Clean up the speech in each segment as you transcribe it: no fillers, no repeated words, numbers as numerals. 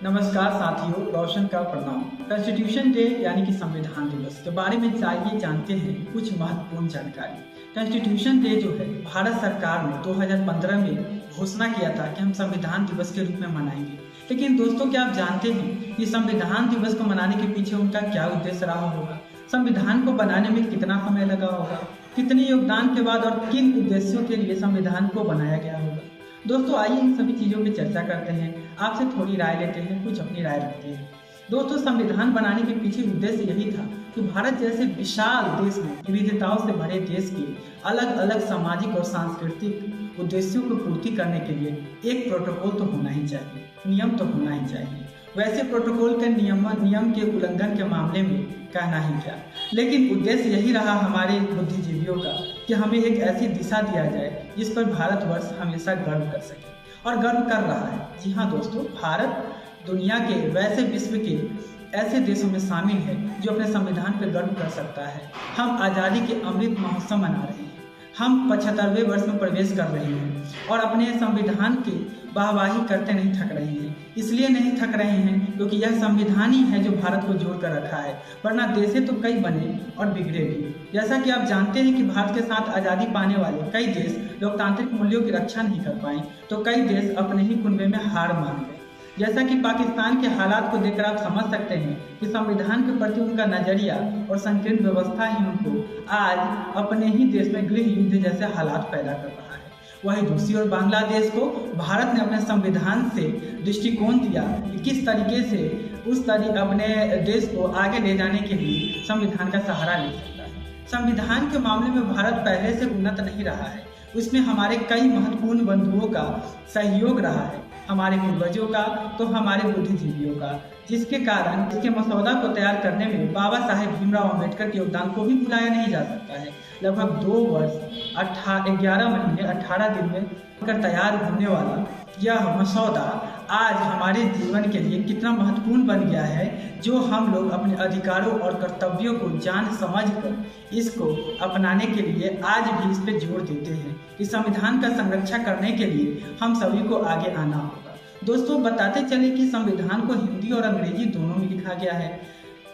नमस्कार साथियों, रोशन का प्रणाम। कॉन्स्टिट्यूशन डे यानी कि संविधान दिवस के बारे में चाहिए जानते हैं कुछ महत्वपूर्ण जानकारी। कॉन्स्टिट्यूशन डे जो है भारत सरकार ने 2015 में घोषणा किया था कि हम संविधान दिवस के रूप में मनाएंगे। लेकिन दोस्तों, क्या आप जानते हैं कि संविधान दिवस को मनाने के पीछे उनका क्या उद्देश्य रहा होगा? संविधान को बनाने में कितना समय लगा होगा, कितने योगदान के बाद और किन उद्देश्यों के लिए संविधान को बनाया गया होगा? दोस्तों, आइए इन सभी चीज़ों पे चर्चा करते हैं, आपसे थोड़ी राय लेते हैं, कुछ अपनी राय रखते हैं। दोस्तों, संविधान बनाने के पीछे उद्देश्य यही था कि भारत जैसे विशाल देश में विविधताओं से भरे देश के अलग अलग सामाजिक और सांस्कृतिक उद्देश्यों को पूर्ति करने के लिए एक प्रोटोकॉल तो होना ही चाहिए, नियम तो होना ही चाहिए। वैसे प्रोटोकॉल के नियम के उल्लंघन के मामले में कहना ही क्या, लेकिन उद्देश्य यही रहा हमारे बुद्धिजीवियों का कि हमें एक ऐसी दिशा दिया जाए जिस पर भारतवर्ष हमेशा गर्व कर सके, और गर्व कर रहा है। जी हाँ दोस्तों, भारत दुनिया के वैसे विश्व के ऐसे देशों में शामिल है जो अपने संविधान पर गर्व कर सकता है। हम आज़ादी के अमृत महोत्सव मना रहे हैं, हम 75वें वर्ष में प्रवेश कर रहे हैं और अपने संविधान की वाहवाही करते नहीं थक रहे हैं। इसलिए नहीं थक रहे हैं क्योंकि यह संविधान ही है जो भारत को जोड़ कर रखा है, वरना देशें तो कई बने और बिगड़े भी। जैसा कि आप जानते हैं कि भारत के साथ आज़ादी पाने वाले कई देश लोकतांत्रिक मूल्यों की रक्षा नहीं कर पाए, तो कई देश अपने ही कुनबे में हार मान गए। जैसा कि पाकिस्तान के हालात को देखकर आप समझ सकते हैं कि संविधान के प्रति उनका नजरिया और संकीर्ण व्यवस्था ही उनको आज अपने ही देश में गृह युद्ध जैसे हालात पैदा कर रहा है। वही दूसरी ओर बांग्लादेश को भारत ने अपने संविधान से दृष्टिकोण दिया कि किस तरीके से अपने देश को आगे ले जाने के लिए संविधान का सहारा ले सकता है। संविधान के मामले में भारत पहले से उन्नत नहीं रहा है, उसमें हमारे कई महत्वपूर्ण बंधुओं का सहयोग रहा है, हमारे पूर्वजों का तो हमारे बुद्धिजीवियों का, जिसके कारण इसके मसौदा को तैयार करने में बाबा साहेब भीमराव अम्बेडकर के योगदान को भी भुलाया नहीं जा सकता है। लगभग 2 वर्ष 11 महीने 18 दिन में तैयार होने वाला यह मसौदा आज हमारे जीवन के लिए कितना महत्वपूर्ण बन गया है, जो हम लोग अपने अधिकारों और कर्तव्यों को जान समझ कर इसको अपनाने के लिए आज भी इस पर जोर देते हैं कि संविधान का संरक्षण करने के लिए हम सभी को आगे आना होगा। दोस्तों, बताते चले कि संविधान को हिंदी और अंग्रेजी दोनों में लिखा गया है।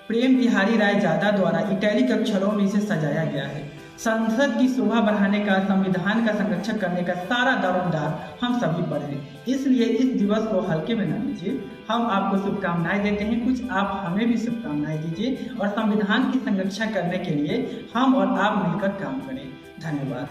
प्रेम बिहारी राय जादा द्वारा इटैलिक अक्षरों में इसे सजाया गया है। संसद की शोभा बढ़ाने का, संविधान का संरक्षण करने का सारा दारोमदार हम सभी पर है। इसलिए इस दिवस को हल्के में न लीजिए। हम आपको शुभकामनाएं देते हैं, कुछ आप हमें भी शुभकामनाएं दीजिए और संविधान की संरक्षण करने के लिए हम और आप मिलकर काम करें। धन्यवाद।